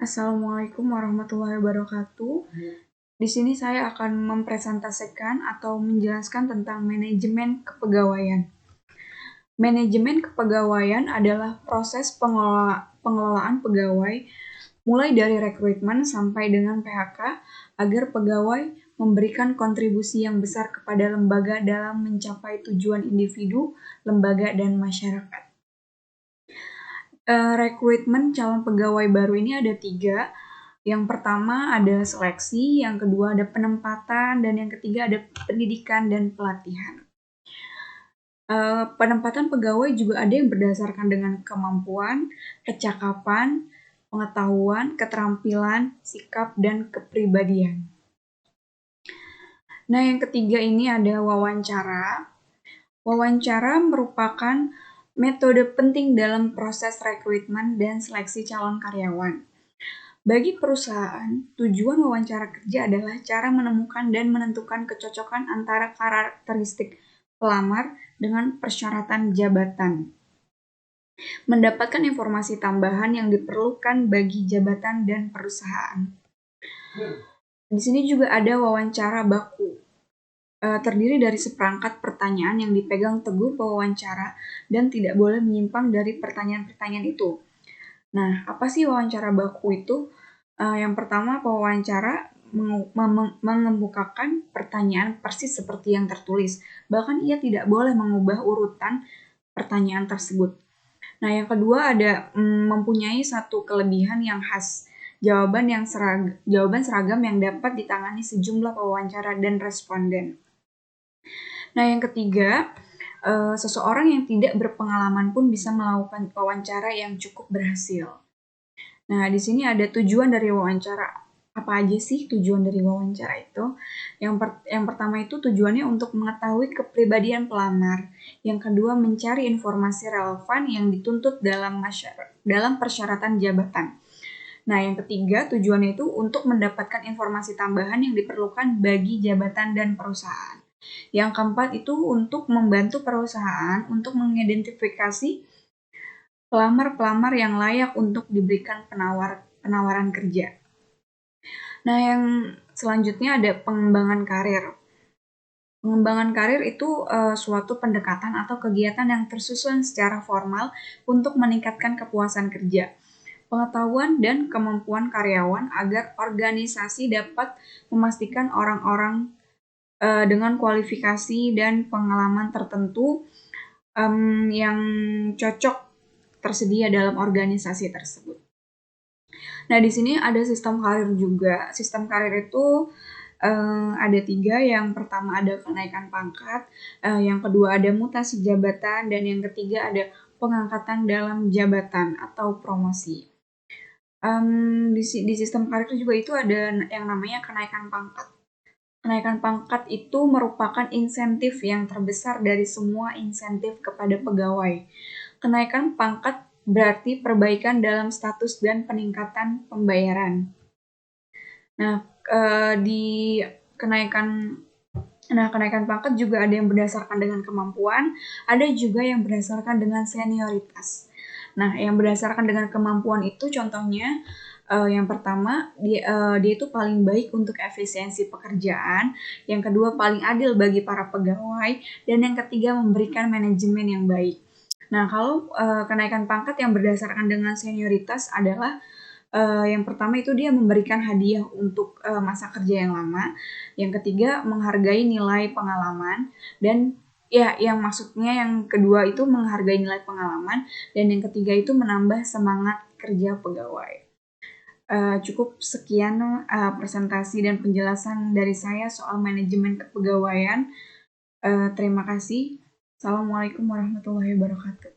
Assalamualaikum warahmatullahi wabarakatuh. Di sini saya akan mempresentasikan atau menjelaskan tentang manajemen kepegawaian. Manajemen kepegawaian adalah proses pengelolaan pegawai mulai dari rekrutmen sampai dengan PHK agar pegawai memberikan kontribusi yang besar kepada lembaga dalam mencapai tujuan individu, lembaga, dan masyarakat. Rekrutmen calon pegawai baru ini ada 3. Yang pertama ada seleksi, yang kedua ada penempatan, dan yang ketiga ada pendidikan dan pelatihan. Penempatan pegawai juga ada yang berdasarkan dengan kemampuan, kecakapan, pengetahuan, keterampilan, sikap, dan kepribadian. Nah, yang ketiga ini ada wawancara. Wawancara merupakan metode penting dalam proses rekrutmen dan seleksi calon karyawan. Bagi perusahaan, tujuan wawancara kerja adalah cara menemukan dan menentukan kecocokan antara karakteristik pelamar dengan persyaratan jabatan. Mendapatkan informasi tambahan yang diperlukan bagi jabatan dan perusahaan. Di sini juga ada wawancara baku. Terdiri dari seperangkat pertanyaan yang dipegang teguh pewawancara dan tidak boleh menyimpang dari pertanyaan-pertanyaan itu. Nah, apa sih wawancara baku itu? Yang pertama, pewawancara mengemukakan pertanyaan persis seperti yang tertulis. Bahkan ia tidak boleh mengubah urutan pertanyaan tersebut. Nah, yang kedua ada mempunyai satu kelebihan yang khas. Jawaban seragam yang dapat ditangani sejumlah pewawancara dan responden. Nah, yang ketiga, seseorang yang tidak berpengalaman pun bisa melakukan wawancara yang cukup berhasil. Nah, di sini ada tujuan dari wawancara. Apa aja sih tujuan dari wawancara itu? Yang pertama itu tujuannya untuk mengetahui kepribadian pelamar. Yang kedua, mencari informasi relevan yang dituntut dalam persyaratan jabatan. Nah, yang ketiga, tujuannya itu untuk mendapatkan informasi tambahan yang diperlukan bagi jabatan dan perusahaan. Yang keempat itu untuk membantu perusahaan untuk mengidentifikasi pelamar-pelamar yang layak untuk diberikan penawaran kerja. Nah, yang selanjutnya ada pengembangan karir. Pengembangan karir itu suatu pendekatan atau kegiatan yang tersusun secara formal untuk meningkatkan kepuasan kerja, pengetahuan, dan kemampuan karyawan agar organisasi dapat memastikan orang-orang dengan kualifikasi dan pengalaman tertentu yang cocok tersedia dalam organisasi tersebut. Nah, di sini ada sistem karir juga. Sistem karir itu ada 3. Yang pertama ada kenaikan pangkat, yang kedua ada mutasi jabatan, dan yang ketiga ada pengangkatan dalam jabatan atau promosi. Di sistem karir juga itu ada yang namanya kenaikan pangkat. Kenaikan pangkat itu merupakan insentif yang terbesar dari semua insentif kepada pegawai. Kenaikan pangkat berarti perbaikan dalam status dan peningkatan pembayaran. Nah, kenaikan pangkat juga ada yang berdasarkan dengan kemampuan, ada juga yang berdasarkan dengan senioritas. Nah, yang berdasarkan dengan kemampuan itu contohnya yang pertama dia itu paling baik untuk efisiensi pekerjaan, yang kedua paling adil bagi para pegawai, dan yang ketiga memberikan manajemen yang baik. Nah, kalau kenaikan pangkat yang berdasarkan dengan senioritas adalah yang pertama itu dia memberikan hadiah untuk masa kerja yang lama, yang ketiga menghargai nilai pengalaman, dan yang maksudnya yang kedua itu menghargai nilai pengalaman, dan yang ketiga itu menambah semangat kerja pegawai. Cukup sekian presentasi dan penjelasan dari saya soal manajemen kepegawaian. Terima kasih. Assalamualaikum warahmatullahi wabarakatuh.